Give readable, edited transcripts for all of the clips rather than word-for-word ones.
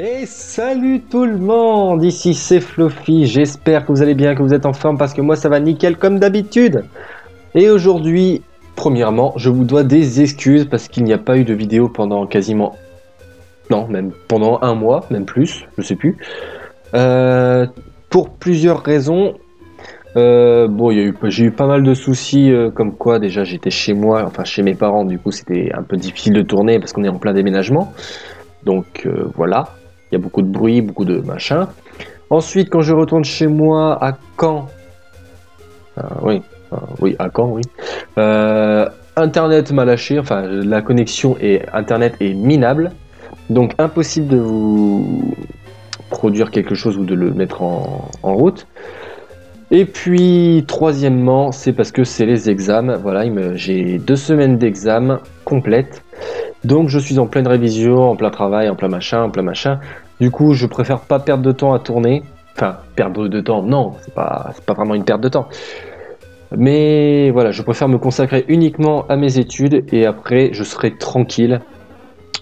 Et salut tout le monde, ici c'est Fluffy, j'espère que vous allez bien, que vous êtes en forme parce que moi ça va nickel comme d'habitude. Et aujourd'hui, premièrement, je vous dois des excuses parce qu'il n'y a pas eu de vidéo pendant quasiment, non, même pendant un mois, même plus, je sais plus. Euh, pour plusieurs raisons. Bon, j'ai eu pas mal de soucis, comme quoi déjà j'étais chez moi, enfin chez mes parents, du coup c'était un peu difficile de tourner parce qu'on est en plein déménagement. Donc voilà, il y a beaucoup de bruit, beaucoup de machin. Ensuite, quand je retourne chez moi à Caen, oui, oui, à Caen, oui. Internet m'a lâché, enfin la connexion et Internet est minable, donc impossible de vous produire quelque chose ou de le mettre en route. Et puis troisièmement, c'est parce que c'est les examens. Voilà, j'ai 2 semaines d'examens complètes. Donc je suis en pleine révision, en plein travail, en plein machin, en plein machin. Du coup, je préfère pas perdre de temps à tourner. Enfin, perdre de temps, non, c'est pas vraiment une perte de temps. Mais voilà, je préfère me consacrer uniquement à mes études et après, je serai tranquille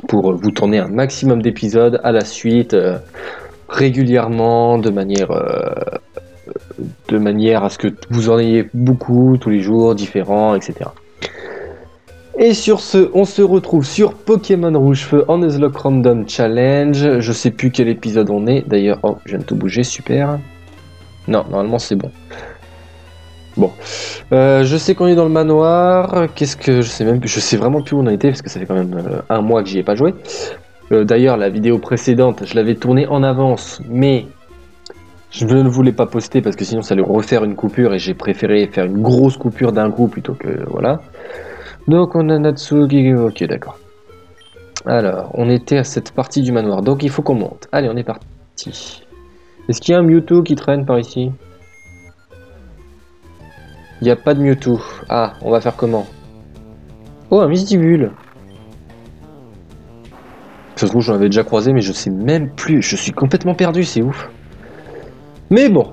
pour vous tourner un maximum d'épisodes à la suite, régulièrement, de manière à ce que vous en ayez beaucoup, tous les jours, différents, etc. Et sur ce, on se retrouve sur Pokémon Rouge Feu en Nuzlocke Random Challenge. Je sais plus quel épisode on est. D'ailleurs, oh, je viens de tout bouger, super. Non, normalement c'est bon. Bon, je sais qu'on est dans le manoir. Qu'est-ce que je sais vraiment plus où on a été parce que ça fait quand même un mois que j'y ai pas joué. D'ailleurs, la vidéo précédente, je l'avais tournée en avance, mais je ne voulais pas poster parce que sinon ça allait refaire une coupure et j'ai préféré faire une grosse coupure d'un coup plutôt que voilà. Donc on a Natsuki, ok d'accord. Alors, on était à cette partie du manoir, donc il faut qu'on monte. Allez, on est parti. Est-ce qu'il y a un Mewtwo qui traîne par ici? Il n'y a pas de Mewtwo. Ah, on va faire comment? Oh, un Misdibule. Ça se trouve, j'en avais déjà croisé, mais je sais même plus. Je suis complètement perdu, c'est ouf. Mais bon,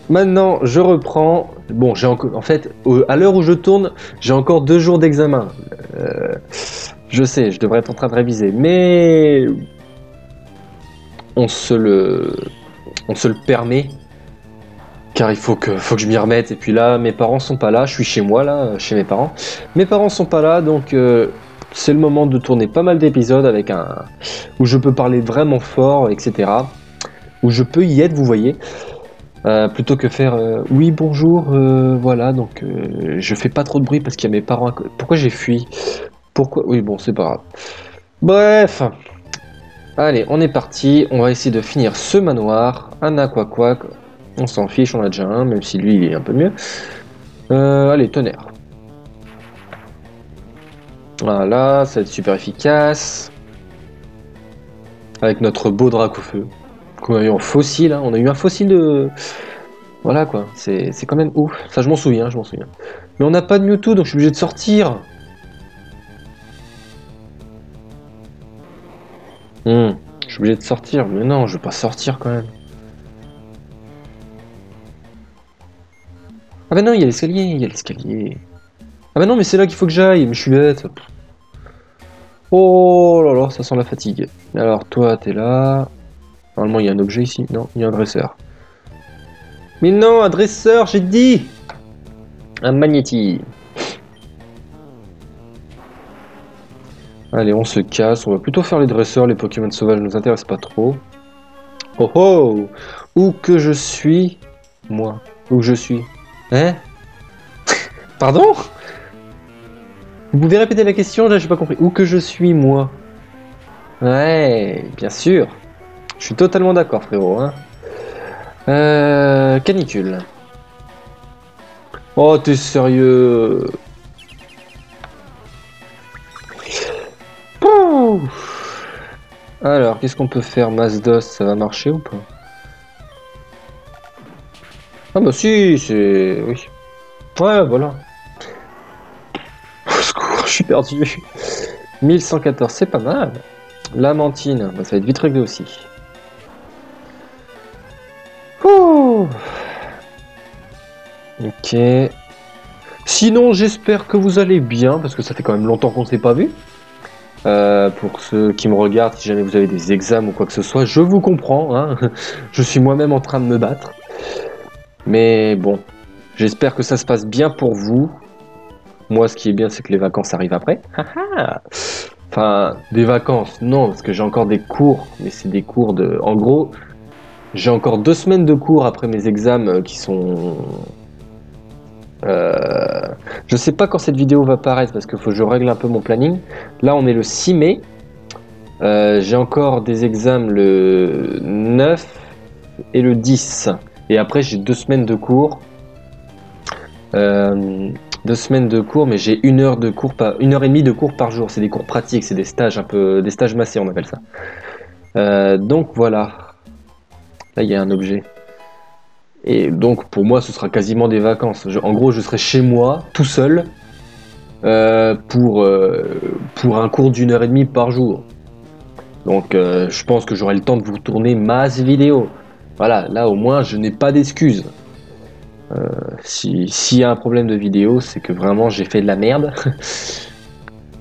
maintenant, je reprends. Bon, j'ai encore, en fait, à l'heure où je tourne, j'ai encore 2 jours d'examen. Je sais, je devrais être en train de réviser, mais on se le, on se le permet. Car il faut que je m'y remette. Et puis là, mes parents sont pas là. Je suis chez moi, là, chez mes parents. Mes parents sont pas là, donc c'est le moment de tourner pas mal d'épisodes où je peux parler vraiment fort, etc. Où je peux y être, vous voyez. Plutôt que faire oui, bonjour, voilà. Donc je fais pas trop de bruit parce qu'il y a mes parents à côté. Pourquoi j'ai fui? Pourquoi? Oui, bon, c'est pas grave. Bref. Allez, on est parti. On va essayer de finir ce manoir. Un aquaquac. On s'en fiche, on a déjà un, même si lui il est un peu mieux. Allez, tonnerre. Voilà, ça va être super efficace. Avec notre beau Dracofeu. Qu'on a eu en fossile, hein. On a eu un fossile de. Voilà quoi, c'est quand même ouf. Ça, je m'en souviens, je m'en souviens. Mais on n'a pas de Mewtwo, donc je suis obligé de sortir. Je suis obligé de sortir, mais non, je veux pas sortir quand même. Ah bah non, il y a l'escalier, il y a l'escalier. Ah bah non, mais c'est là qu'il faut que j'aille, mais je suis bête. Oh là là, ça sent la fatigue. Alors toi, t'es là. Normalement, il y a un objet ici. Non, il y a un dresseur. Mais non, un dresseur, j'ai dit. Un magnéti. Allez, on se casse. On va plutôt faire les dresseurs. Les Pokémon sauvages nous intéressent pas trop. Oh oh! Où que je suis, moi. Où que je suis. Hein? Pardon? Vous pouvez répéter la question? Là, j'ai pas compris. Où que je suis, moi. Ouais, bien sûr. Je suis totalement d'accord, frérot. Hein. Canicule. Oh, t'es sérieux? Pouh. Alors, qu'est-ce qu'on peut faire? Mazdos, ça va marcher ou pas? Ah bah si, c'est... Oui. Ouais, voilà. Au secours, je suis perdu. 1114, c'est pas mal. Lamantine, bah, ça va être vite réglé aussi. Ouh. Ok. Sinon, j'espère que vous allez bien, parce que ça fait quand même longtemps qu'on ne s'est pas vu. Pour ceux qui me regardent, si jamais vous avez des examens ou quoi que ce soit, je vous comprends, hein. Je suis moi-même en train de me battre. Mais bon, j'espère que ça se passe bien pour vous. Moi, ce qui est bien, c'est que les vacances arrivent après. Enfin, des vacances, non, parce que j'ai encore des cours, mais c'est des cours de... En gros, j'ai encore 2 semaines de cours après mes examens qui sont... Je sais pas quand cette vidéo va paraître, parce qu'il faut que je règle un peu mon planning. Là, on est le 6 mai. J'ai encore des examens le 9 et le 10. Et après, j'ai 2 semaines de cours. 2 semaines de cours, mais j'ai 1 heure de cours, 1 heure et demie de cours par jour. C'est des cours pratiques, c'est des stages un peu, des stages massés, on appelle ça. Donc voilà. Là, il y a un objet. Et donc pour moi, ce sera quasiment des vacances. En gros, je serai chez moi, tout seul, pour un cours d'1 heure et demie par jour. Donc je pense que j'aurai le temps de vous tourner masse vidéo. Voilà, là au moins, je n'ai pas d'excuses. S'il y a un problème de vidéo, c'est que vraiment j'ai fait de la merde.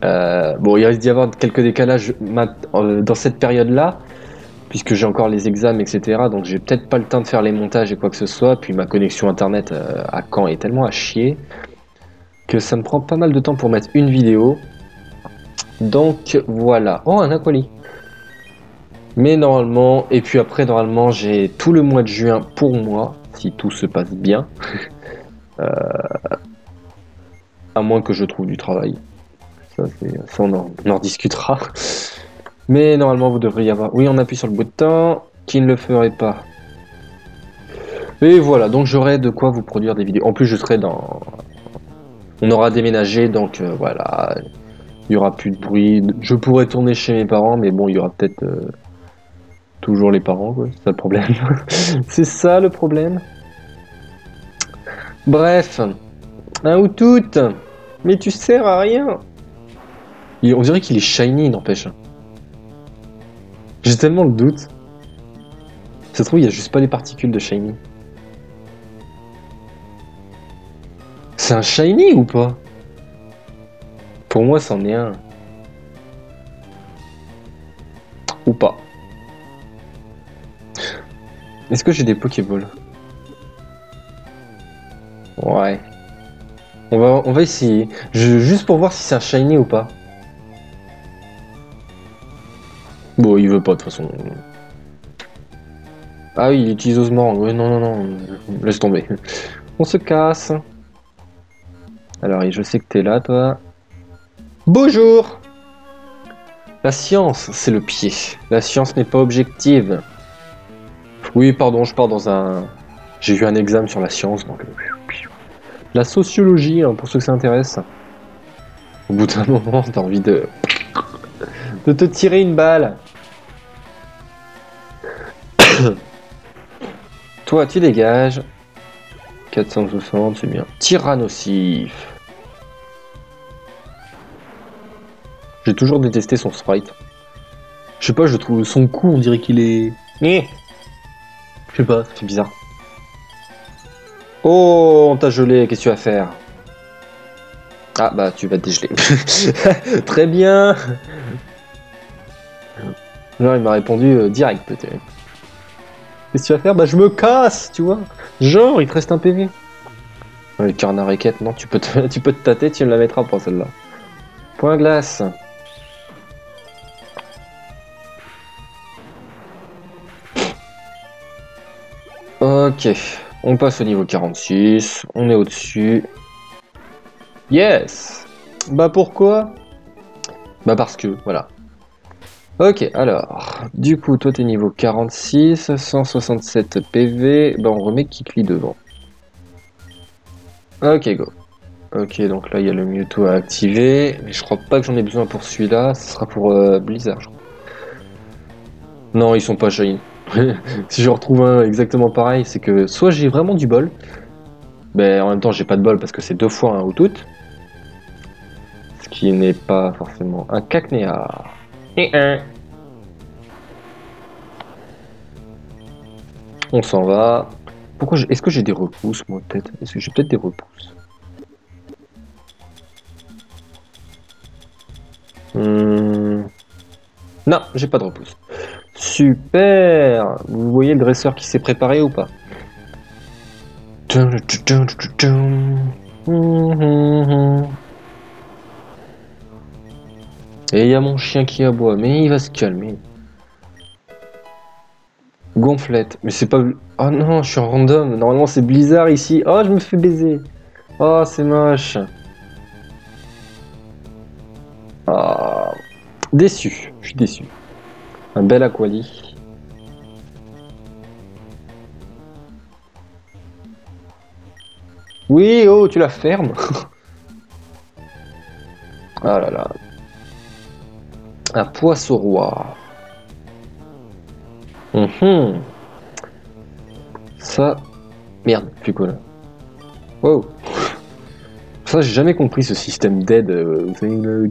Bon, il risque d'y avoir quelques décalages dans cette période-là, puisque j'ai encore les examens, etc. Donc j'ai peut-être pas le temps de faire les montages et quoi que ce soit. Puis ma connexion internet à Caen est tellement à chier que ça me prend pas mal de temps pour mettre une vidéo. Donc voilà. Oh, un aquali. Mais normalement, et puis après, normalement, j'ai tout le mois de juin pour moi, si tout se passe bien. À moins que je trouve du travail. Ça, on en rediscutera. Mais normalement, vous devriez y avoir... Oui, on appuie sur le bouton, qui ne le ferait pas. Et voilà, donc j'aurai de quoi vous produire des vidéos. En plus, je serai dans... On aura déménagé, donc voilà. Il n'y aura plus de bruit. Je pourrais tourner chez mes parents, mais bon, il y aura peut-être toujours les parents, quoi. C'est ça le problème. C'est ça le problème. Bref. Un ou toutes. Mais tu sers à rien. On dirait qu'il est shiny, n'empêche. J'ai tellement le doute. Ça se trouve, il n'y a juste pas les particules de shiny. C'est un shiny ou pas? Pour moi, c'en est un. Ou pas. Est-ce que j'ai des Pokéballs? Ouais. On va essayer. Juste pour voir si c'est un shiny ou pas. Bon, il veut pas de toute façon. Ah oui, il utilise Osmorang. Ouais, non, non, non. Laisse tomber. On se casse. Alors, je sais que t'es là, toi. Bonjour! La science, c'est le pied. La science n'est pas objective. Oui, pardon, je pars dans un... J'ai vu un examen sur la science, donc... La sociologie, hein, pour ceux que ça intéresse. Au bout d'un moment, t'as envie de te tirer une balle. Toi, tu dégages. 460, c'est bien. Tyrannosif. J'ai toujours détesté son sprite. Je sais pas, je trouve son coup, on dirait qu'il est... Je sais pas, c'est bizarre. Oh, on t'a gelé, qu'est-ce que tu vas faire? Ah bah, tu vas te dégeler. Très bien. Genre, il m'a répondu direct, peut-être. Qu'est-ce que tu vas faire? Bah, je me casse, tu vois. Genre, il te reste un PV. Le carnat requête, non, tu peux te tâter, tu me la mettras pour celle-là. Point glace. Ok, on passe au niveau 46, on est au-dessus. Yes! Bah pourquoi? Bah parce que, voilà. Ok, alors, du coup, toi t'es niveau 46, 167 PV, bah on remet Kikli devant. Ok, go. Ok, donc là il y a le Mewtwo à activer, mais je crois pas que j'en ai besoin pour celui-là, ce sera pour Blizzard, je crois. Non, ils sont pas shiny. Si je retrouve un exactement pareil, c'est que soit j'ai vraiment du bol, mais en même temps j'ai pas de bol parce que c'est 2 fois un ou tout, ce qui n'est pas forcément un cacnéa. Et un. On s'en va. Pourquoi est-ce que j'ai des repousses moi peut-être? Est-ce que j'ai peut-être des repousses? Non, j'ai pas de repousse. Super. Vous voyez le dresseur qui s'est préparé ou pas? Et il y a mon chien qui aboie, mais il va se calmer. Gonflette, mais c'est pas... Oh non, je suis en random. Normalement c'est Blizzard ici. Oh, je me fais baiser. Oh, c'est moche. Ah, déçu, je suis déçu. Un bel Aquali. Oui, oh, tu la fermes. Ah là là. Un poisson roi. Mhm. Ça... Merde, plus quoi là. Wow. Ça, j'ai jamais compris ce système d'aide.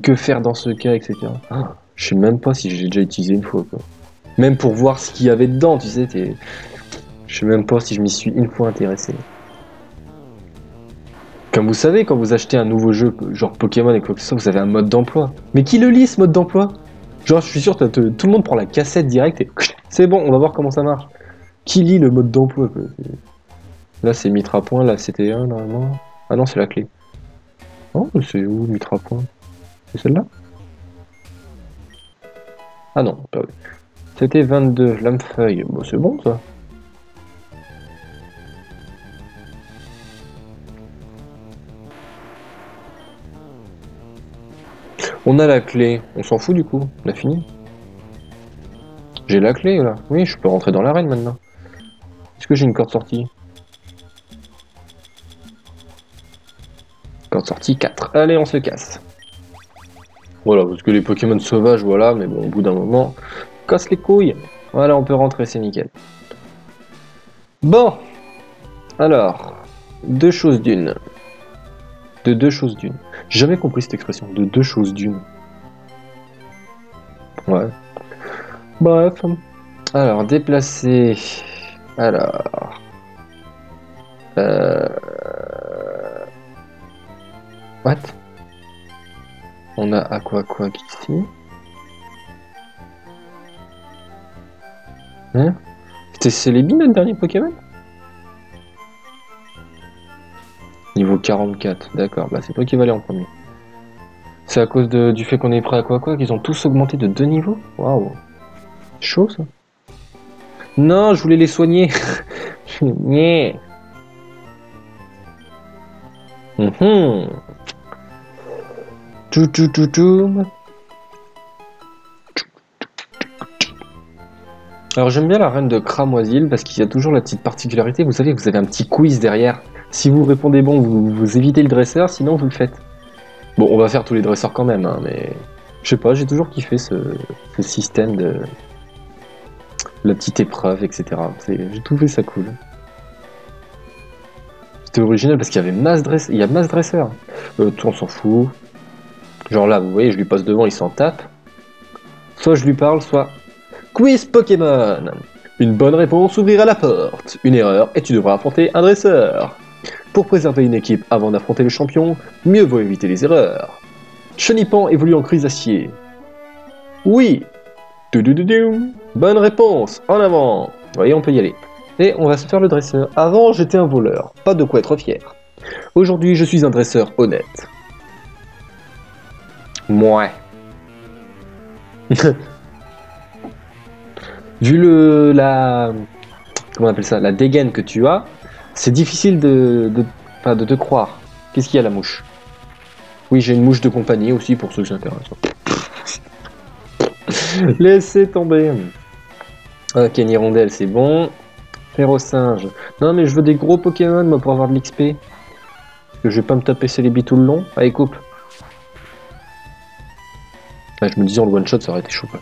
Que faire dans ce cas, etc. Ah, je sais même pas si j'ai déjà utilisé une fois, quoi. Même pour voir ce qu'il y avait dedans, tu sais. Je sais même pas si je m'y suis une fois intéressé. Comme vous savez, quand vous achetez un nouveau jeu, genre Pokémon et quoi que ce soit, vous avez un mode d'emploi. Mais qui le lit, ce mode d'emploi? Genre, je suis sûr, tout le monde prend la cassette directe et c'est bon, on va voir comment ça marche. Qui lit le mode d'emploi, quoi? Là, c'est Mitra Point, là, c'était un, normalement. Ah non, c'est la clé. Oh, c'est où, Mitra Point? C'est celle-là? Ah non, pas oui. C'était 22, lame-feuille. Bon, c'est bon, ça. On a la clé. On s'en fout, du coup. On a fini. J'ai la clé, là. Oui, je peux rentrer dans l'arène, maintenant. Est-ce que j'ai une corde sortie? Corde sortie 4. Allez, on se casse. Voilà, parce que les Pokémon sauvages, voilà, mais bon, au bout d'un moment, casse les couilles. Voilà, on peut rentrer, c'est nickel. Bon, alors, deux choses d'une. De deux choses d'une. J'ai jamais compris cette expression, de deux choses d'une. Ouais. Bref. Alors, déplacer. Alors. Euh... What? On a Aqua ici. Hein? C'était Celebi notre dernier Pokémon? Niveau 44, d'accord, bah c'est toi qui vas aller en premier. C'est à cause du fait qu'on est prêt à Aqua qu'ils ont tous augmenté de 2 niveaux? Waouh. Chaud ça. Non, je voulais les soigner. Nyeh. Mhm. Tout. Alors j'aime bien la reine de Cramoisil parce qu'il y a toujours la petite particularité, vous savez, vous avez un petit quiz derrière. Si vous répondez bon, vous évitez le dresseur, sinon vous le faites. Bon, on va faire tous les dresseurs quand même, hein, mais... Je sais pas, j'ai toujours kiffé ce système de... La petite épreuve, etc. J'ai trouvé ça cool. C'était original parce qu'il y avait masse dresseur. Il y a masse dresseur. Tout on s'en fout. Genre là, vous voyez, je lui passe devant, il s'en tape. Soit je lui parle, soit... Quiz Pokémon. Une bonne réponse ouvrira la porte. Une erreur et tu devras affronter un dresseur. Pour préserver une équipe avant d'affronter le champion, mieux vaut éviter les erreurs. Chenipan évolue en Chrysacier. Oui. Bonne réponse, en avant. Vous voyez, on peut y aller. Et on va se faire le dresseur. Avant, j'étais un voleur, pas de quoi être fier. Aujourd'hui, je suis un dresseur honnête. Mouais. Vu comment on appelle ça, la dégaine que tu as, c'est difficile enfin, de te croire. Qu'est-ce qu'il y a, la mouche? Oui, j'ai une mouche de compagnie aussi pour ceux que ça intéresse. Laissez tomber. Ok, Nirondelle, c'est bon. Férocinge. Non, mais je veux des gros Pokémon, moi, pour avoir de l'XP. Parce que je vais pas me taper Celebi tout le long. Allez, coupe. Ah, je me disais, en one shot, ça aurait été chaud, quoi.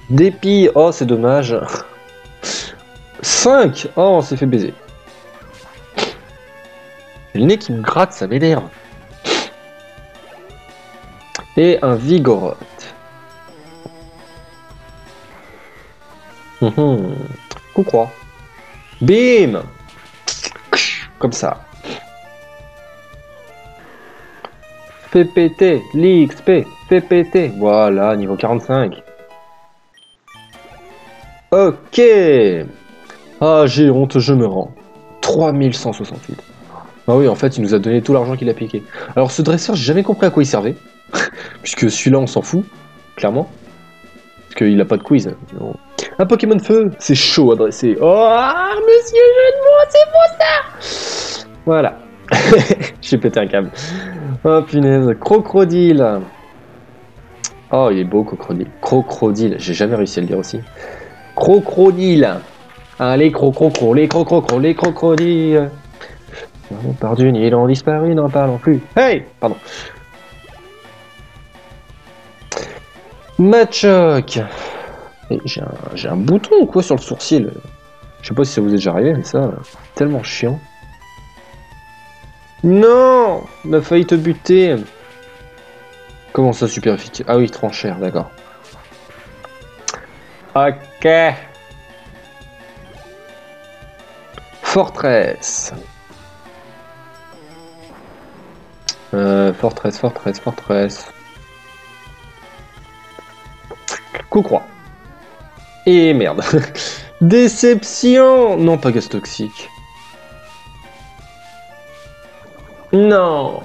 Dépit. Oh, c'est dommage. 5. Oh, on s'est fait baiser. Le nez qui me gratte, ça m'énerve. Et un Vigoroth. Coup croix. Bim. Comme ça. Fais péter l'XP. Fais péter. Voilà, niveau 45. Ok. Ah, j'ai honte, je me rends. 3168. Ah oui, en fait, il nous a donné tout l'argent qu'il a piqué. Alors, ce dresseur, j'ai jamais compris à quoi il servait. Puisque celui-là, on s'en fout, clairement. Parce qu'il a pas de quiz. Non. Un Pokémon feu, c'est chaud à dresser. Oh, monsieur jeu de mots, c'est beau ça. Voilà. J'ai pété un câble. Oh punaise, Crocodile. Oh, il est beau, Crocodile. Crocodile, j'ai jamais réussi à le dire aussi. Crocodile. Allez, les crocodiles. Par d'une île ont disparu, n'en parlons plus. Hey! Pardon. Machoc. Et j'ai un bouton ou quoi sur le sourcil? Je sais pas si ça vous est déjà arrivé, mais ça, tellement chiant. Non! Il a failli te buter. Comment ça, super efficace? Ah oui, tranchère, d'accord. Ok. Forteresse. Forteresse. Coucroix. Et merde. Déception. Non, pas gaz toxique. Non.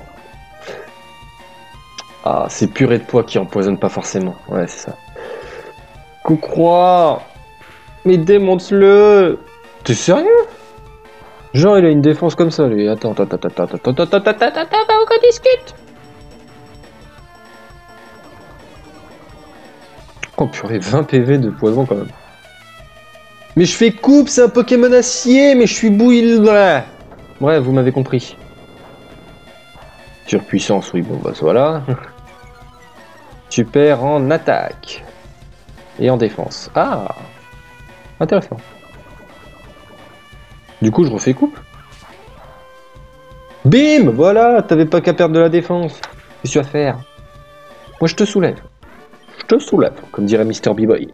Ah, c'est purée de pois qui empoisonne pas forcément. Ouais, c'est ça. Coucroix. Mais démonte-le. T'es sérieux? Genre, il a une défense comme ça, lui. Attends, qu'on discute. Oh purée, 20 PV de poison quand même. Mais je fais coupe, c'est un Pokémon acier, mais je suis bouilli. Bref, vous m'avez compris. Surpuissance, oui, bon bah voilà. Tu perds en attaque. Et en défense. Ah, intéressant. Du coup, je refais coupe. Bim, voilà, t'avais pas qu'à perdre de la défense. Qu'est-ce que tu vas faire? Moi, je te soulève. Je te soulève, comme dirait Mr. B-Boy.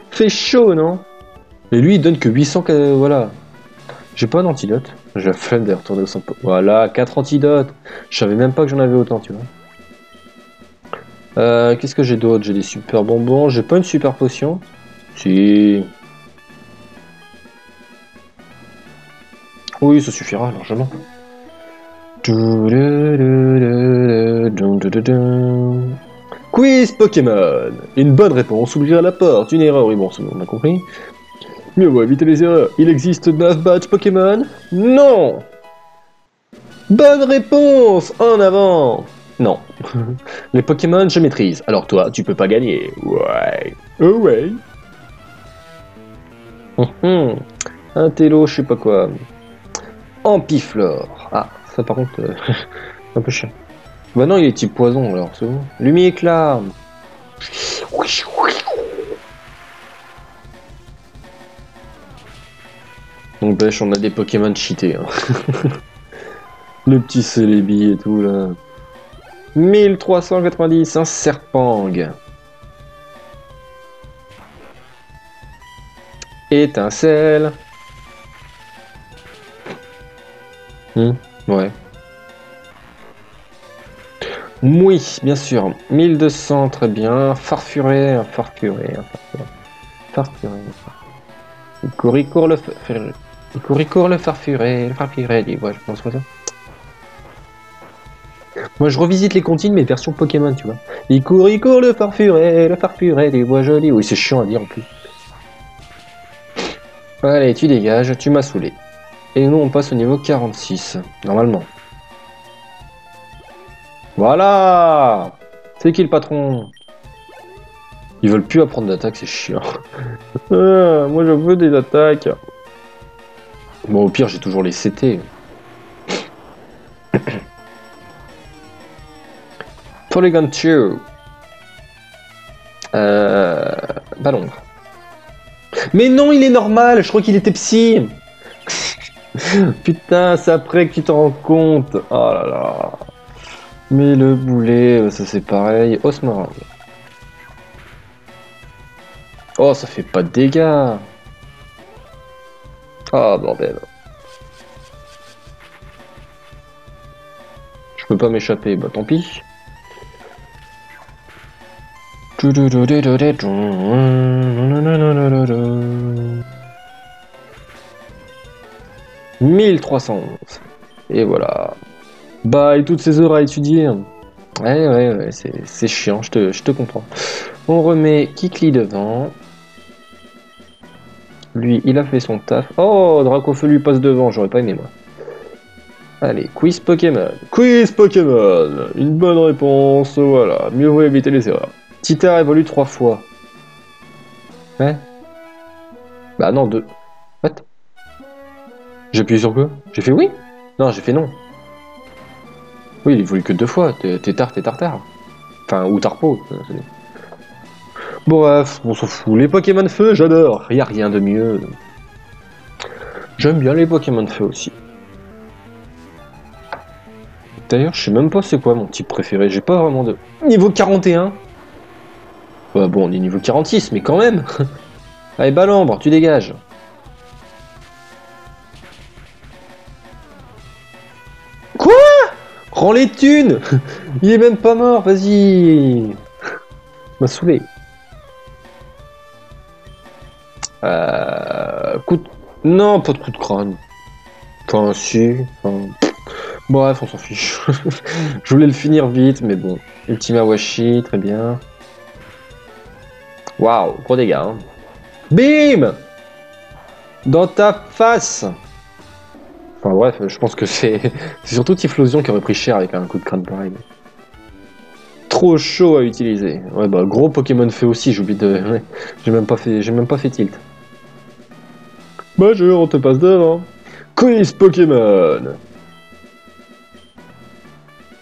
Fait chaud, non? Et lui, il donne que 800... Voilà. J'ai pas un antidote. J'ai la flemme de retourner au centre. Voilà, 4 antidotes. Je savais même pas que j'en avais autant, tu vois. Qu'est-ce que j'ai d'autre? J'ai des super bonbons. J'ai pas une super potion. Si. Oui, ça suffira largement. Quiz Pokémon. Une bonne réponse ouvrira la porte. Une erreur, oui bon, on a compris. Mieux vaut éviter les erreurs. Il existe 9 badges Pokémon? Non. Bonne réponse. En avant. Non. Les Pokémon, je maîtrise. Alors toi, tu peux pas gagner. Ouais. Oh ouais. Un télo, je sais pas quoi. Ampiflore. Ah, ça par contre, un peu chiant. Bah non, il est type poison, alors c'est bon. Lumiéclat. N'empêche, on a des Pokémon cheatés. Hein. Le petit Celebi et tout, là. 1390, un Serpang. Étincelle. Ouais. Oui, bien sûr. 1200, très bien. Farfuré. Court le farfuré. Dis, ouais, je pense que ça. Moi, je revisite les comptines, mais version Pokémon, tu vois. Il court le farfuré, des voix jolies. Oui, c'est chiant à dire en plus. Allez, tu dégages, tu m'as saoulé. Et nous, on passe au niveau 46, normalement. Voilà. C'est qui le patron? Ils veulent plus apprendre d'attaque, c'est chiant. Moi, je veux des attaques. Bon, au pire, j'ai toujours les CT. Polygon 2. Ballon. Mais non, il est normal, je crois qu'il était psy. Putain, c'est après que tu t'en rends compte. Oh là là. Mais le boulet, ça c'est pareil. Osmoral. Oh, ça fait pas de dégâts. Ah, bordel. Je peux pas m'échapper, bah tant pis. ...1311. Et voilà. Bah, et toutes ces heures à étudier. Ouais, c'est chiant, je te comprends. On remet Kikli devant. Lui, il a fait son taf. Oh, Dracofeu lui passe devant, j'aurais pas aimé moi. Allez, quiz Pokémon. Quiz Pokémon. Une bonne réponse, voilà. Mieux vaut éviter les erreurs. Tita évolue 3 fois. Ouais. Bah non, 2. What? J'ai appuyé sur quoi? J'ai fait oui? Non, j'ai fait non. Oui, il évolue que 2 fois. T'es tard. Enfin, ou Tarpo. Bref, on s'en fout. Les Pokémon feu, j'adore. Y a rien de mieux. J'aime bien les Pokémon feu aussi. D'ailleurs, je sais même pas c'est quoi mon type préféré. J'ai pas vraiment de... Niveau 41. Bah bon, on est niveau 46, mais quand même. Allez, Balambre, tu dégages. Quoi? Rends les thunes. Il est même pas mort, vas-y. M'a saoulé. Coup de... Non, pas de coup de crâne. Enfin, si. Enfin... Bref, on s'en fiche. Je voulais le finir vite, mais bon. Ultima Washi, très bien. Waouh, gros dégâts. Hein. Bim! Dans ta face! Enfin bref, je pense que c'est surtout Typhlosion qui aurait pris cher avec un coup de crâne pareil. Trop chaud à utiliser. Ouais bah gros Pokémon fait aussi, j'oublie de... Ouais. J'ai même pas fait tilt. Majeur, on te passe devant. Quiz Pokémon!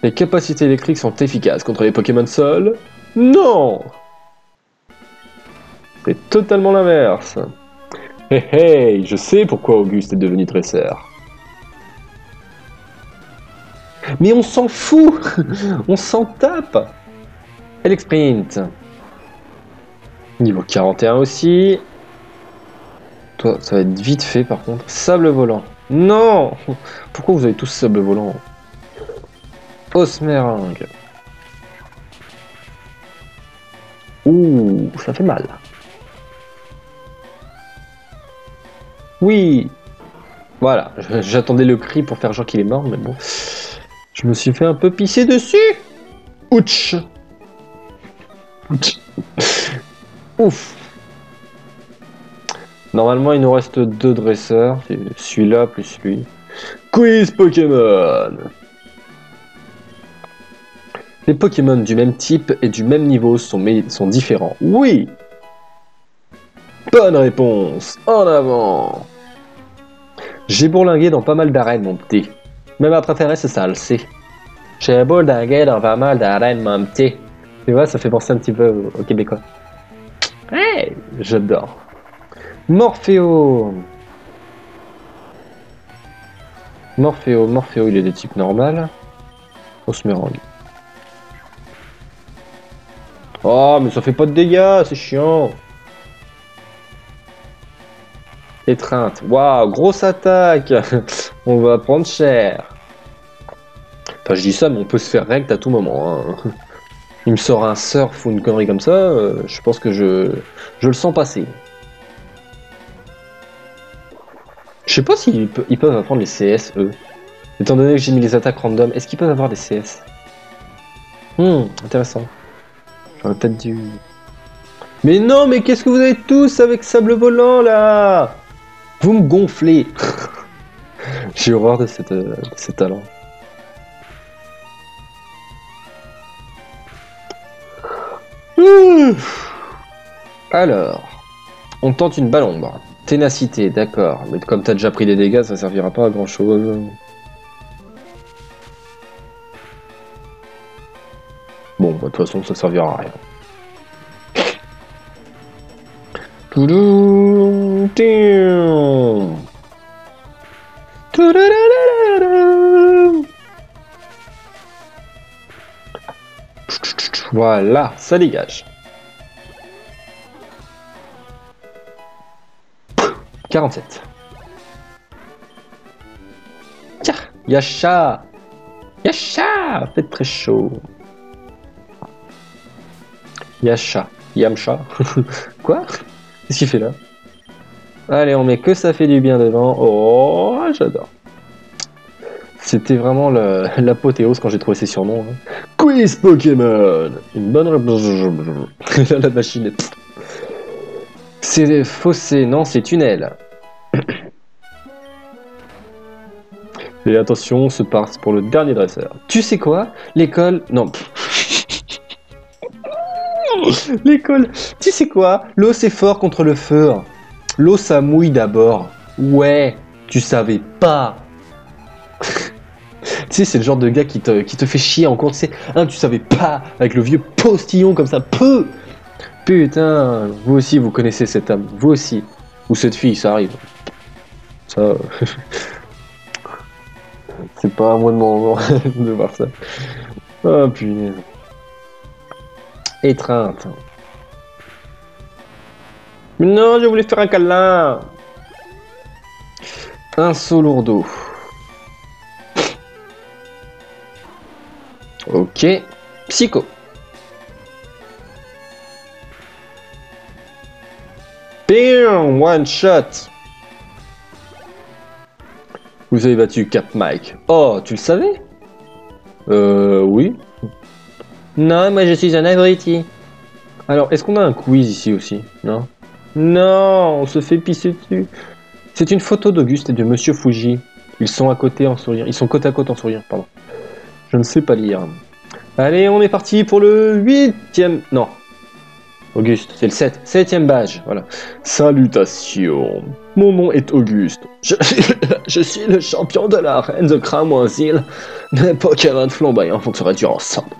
Les capacités électriques sont efficaces contre les Pokémon seuls? Non! C'est totalement l'inverse. Hey hey, je sais pourquoi Auguste est devenu dresseur. Mais on s'en fout. On s'en tape. Sprint. Niveau 41 aussi. Toi, ça va être vite fait par contre. Sable volant. Non. Pourquoi vous avez tous sable volant? Osmeringue. Ouh, ça fait mal. Oui. Voilà, j'attendais le cri pour faire genre qu'il est mort, mais bon. Je me suis fait un peu pisser dessus. Ouch. Ouf. Normalement, il nous reste 2 dresseurs. Celui-là plus lui. Quiz Pokémon. Les Pokémon du même type et du même niveau sont différents. Oui. Bonne réponse. En avant. J'ai bourlingué dans pas mal d'arènes, mon petit. Mais ma préférée, c'est ça, le C. J'ai bourlingué dans pas mal d'arènes, mon petit. Tu vois, ça fait penser un petit peu au Québécois. Hey, j'adore. Morpheo, il est de type normal. Osmerangue. Oh, mais ça fait pas de dégâts, c'est chiant. Étreinte. Waouh, grosse attaque. On va prendre cher. Enfin, je dis ça, mais on peut se faire rect à tout moment. Hein. Il me sort un surf ou une connerie comme ça, je pense que je le sens passer. Je sais pas s'ils peuvent apprendre les CS, eux. Étant donné que j'ai mis les attaques random, est-ce qu'ils peuvent avoir des CS? Intéressant. J'aurais peut-être dû... Mais non, mais qu'est-ce que vous avez tous avec sable volant, là? Vous me gonflez. J'ai horreur de ce talent. Alors, on tente une Balombre. Ténacité, d'accord. Mais comme t'as déjà pris des dégâts, ça servira pas à grand chose. Bon, bah, de toute façon, ça servira à rien. Voilà, ça dégage. 47. Tiens, Yacha. Yacha, fait très chaud. Yasha. Yamcha. Quoi? Qu'est-ce qu'il fait là? Allez, on met que ça fait du bien devant. Oh, j'adore. C'était vraiment l'apothéose quand j'ai trouvé ces surnoms. Hein. Quiz Pokémon. Une bonne réponse. Là, la machine est... C'est fossé, non, c'est tunnel. Et attention, on se passe pour le dernier dresseur. Tu sais quoi? L'école... Non. L'école... Tu sais quoi? L'eau, c'est fort contre le feu. L'eau, ça mouille d'abord. Ouais, tu savais pas. Tu sais, c'est le genre de gars qui te fait chier en cours. Tu sais, hein, tu savais pas, avec le vieux postillon comme ça. Peu. Putain, vous aussi, vous connaissez cet homme. Vous aussi. Ou cette fille, ça arrive. Ça... c'est pas à moi de voir ça. Oh, punaise. Étreinte. Mais non, je voulais faire un câlin. Un saut lourdeau. Ok. Psycho. Bam, one shot. Vous avez battu Cap Mike. Oh, tu le savais? Oui. Non, moi je suis un abruti. Alors, est-ce qu'on a un quiz ici aussi? Non? Non, on se fait pisser dessus. C'est une photo d'Auguste et de Monsieur Fuji. Ils sont à côté en souriant. Ils sont côte à côte en souriant, pardon. Je ne sais pas lire. Allez, on est parti pour le 8e... Non. Auguste, c'est le 7e badge, voilà. Salutations. Mon nom est Auguste. Je suis le champion de l'arène de Cramoisil. Les Pokémon flamboyants vont se réduire ensemble.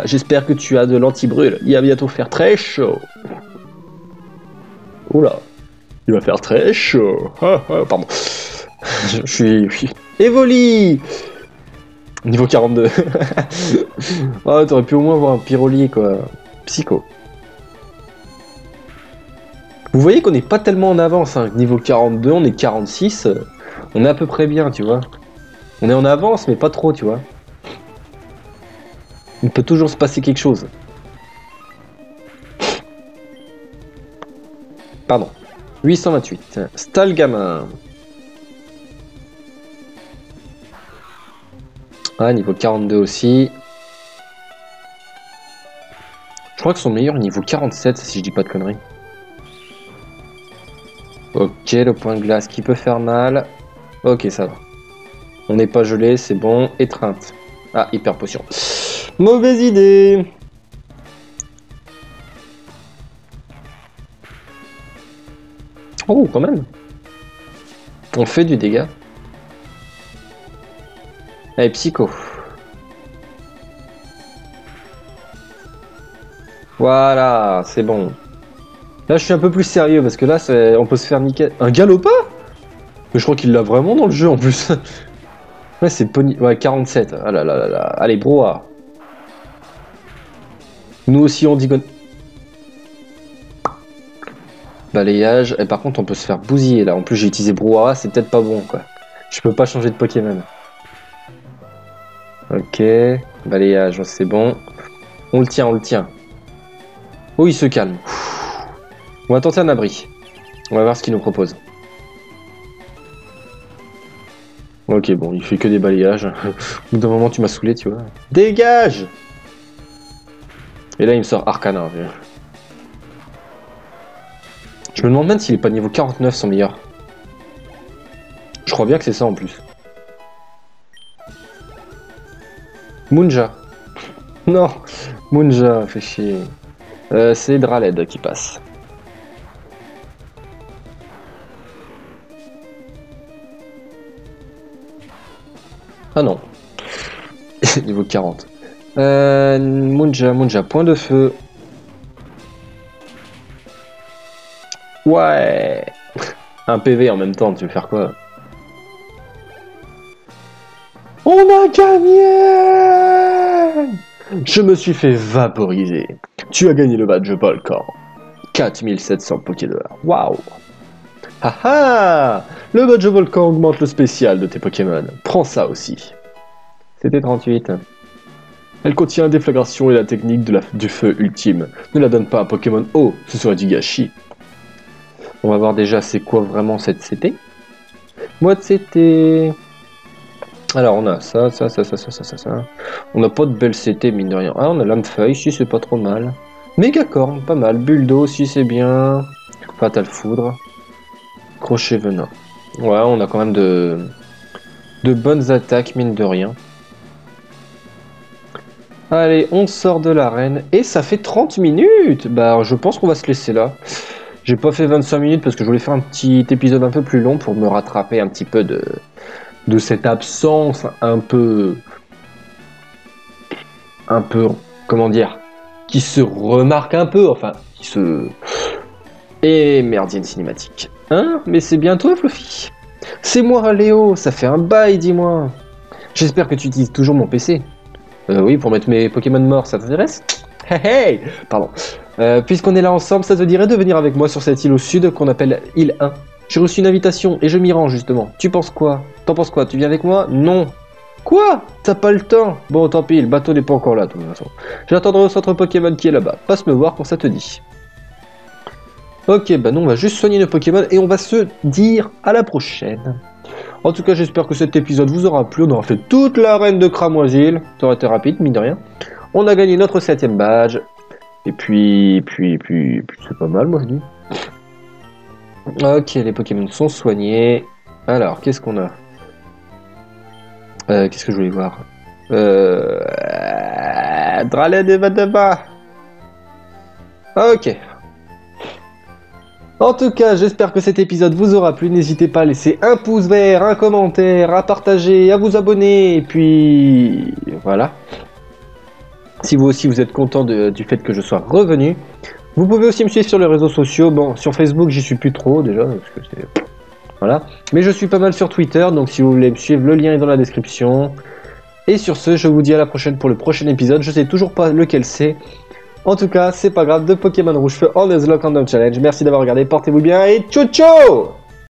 J'espère que tu as de l'anti-brûle. Il va bientôt faire très chaud. Oula. Il va faire très chaud. Pardon. Je suis... Evoli. Niveau 42. Oh, t'aurais pu au moins voir un pyrolier, quoi. Psycho. Vous voyez qu'on n'est pas tellement en avance, hein. Niveau 42, on est 46. On est à peu près bien, tu vois. On est en avance, mais pas trop, tu vois. Il peut toujours se passer quelque chose. Pardon. 828. Stalgamin. Ah, niveau 42 aussi. Je crois que son meilleur est niveau 47, si je dis pas de conneries. Ok, le point de glace qui peut faire mal. Ok, ça va. On n'est pas gelé, c'est bon. Étreinte. Ah, hyper potion. Mauvaise idée. Oh, quand même. On fait du dégât. Allez, psycho. Voilà, c'est bon. Là, je suis un peu plus sérieux parce que là, on peut se faire niquer. Un galopin? Mais je crois qu'il l'a vraiment dans le jeu en plus. Ouais, c'est Pony. Ouais, 47. Ah là là là là. Allez, brouhaha. Nous aussi, on dit. Balayage. Et par contre, on peut se faire bousiller là. En plus, j'ai utilisé brouhaha, c'est peut-être pas bon quoi. Je peux pas changer de Pokémon. Ok. Balayage, c'est bon. On le tient, on le tient. Oh, il se calme. On va tenter un abri. On va voir ce qu'il nous propose. Ok, bon, il fait que des balayages. Au bout d'un moment, tu m'as saoulé, tu vois. Dégage! Et là, il me sort Arcana. Je me demande même s'il est pas niveau 49, son meilleur. Je crois bien que c'est ça en plus. Munja. Non, Munja, fait chier. C'est Draled qui passe. Ah non. Niveau 40. Munja, point de feu. Ouais. Un PV en même temps, tu veux faire quoi? On a gagné! Je me suis fait vaporiser. Tu as gagné le badge Volcan. 4700 Pokédollars. Waouh! Haha! Le badge Volcan augmente le spécial de tes Pokémon. Prends ça aussi. C'était 38. Elle contient la déflagration et la technique du feu ultime. Ne la donne pas à Pokémon O, ce serait du gâchis. On va voir déjà c'est quoi vraiment cette CT. Moi de CT... Alors on a ça. On n'a pas de belle CT mine de rien. Ah on a Lame-Feuille, si c'est pas trop mal. Mégacorne, pas mal. Buldo, si c'est bien. Fatal Foudre. Crochet Venin. Ouais, on a quand même de bonnes attaques mine de rien. Allez, on sort de l'arène et ça fait 30 minutes. Bah, je pense qu'on va se laisser là. J'ai pas fait 25 minutes parce que je voulais faire un petit épisode un peu plus long pour me rattraper un petit peu de cette absence un peu, comment dire, qui se remarque un peu, enfin, qui se... Et merdienne cinématique. Hein? Mais c'est bien toi, Fluffy? C'est moi, Léo, ça fait un bail, dis-moi. J'espère que tu utilises toujours mon PC. Oui, pour mettre mes Pokémon morts, ça t'intéresse? Hey, pardon. Puisqu'on est là ensemble, ça te dirait de venir avec moi sur cette île au sud qu'on appelle île 1. J'ai reçu une invitation et je m'y rends justement. Tu penses quoi? T'en penses quoi? Tu viens avec moi? Non. Quoi? T'as pas le temps? Bon, tant pis, le bateau n'est pas encore là, de toute façon. J'attendrai au centre Pokémon qui est là-bas. Passe me voir quand ça te dit. Ok, bah non, on va juste soigner nos Pokémon et on va se dire à la prochaine. En tout cas, j'espère que cet épisode vous aura plu. On aura fait toute l'arène de Cramoisil. Ça aurait été rapide, mine de rien. On a gagné notre 7ème badge. Et puis c'est pas mal, moi je dis. Ok, les Pokémon sont soignés. Alors, qu'est-ce qu'on a? Qu'est-ce que je voulais voir? Draled et Vadaba. Ok. En tout cas, j'espère que cet épisode vous aura plu. N'hésitez pas à laisser un pouce vert, un commentaire, à partager, à vous abonner. Et puis, voilà. Si vous aussi vous êtes content du fait que je sois revenu, vous pouvez aussi me suivre sur les réseaux sociaux. Bon, sur Facebook, j'y suis plus trop déjà, parce que c'est... Voilà. Mais je suis pas mal sur Twitter, donc si vous voulez me suivre, le lien est dans la description. Et sur ce, je vous dis à la prochaine pour le prochain épisode. Je sais toujours pas lequel c'est. En tout cas, c'est pas grave, de Pokémon Rouge Feu en Nuzlocke Random Challenge. Merci d'avoir regardé, portez-vous bien et ciao ciao!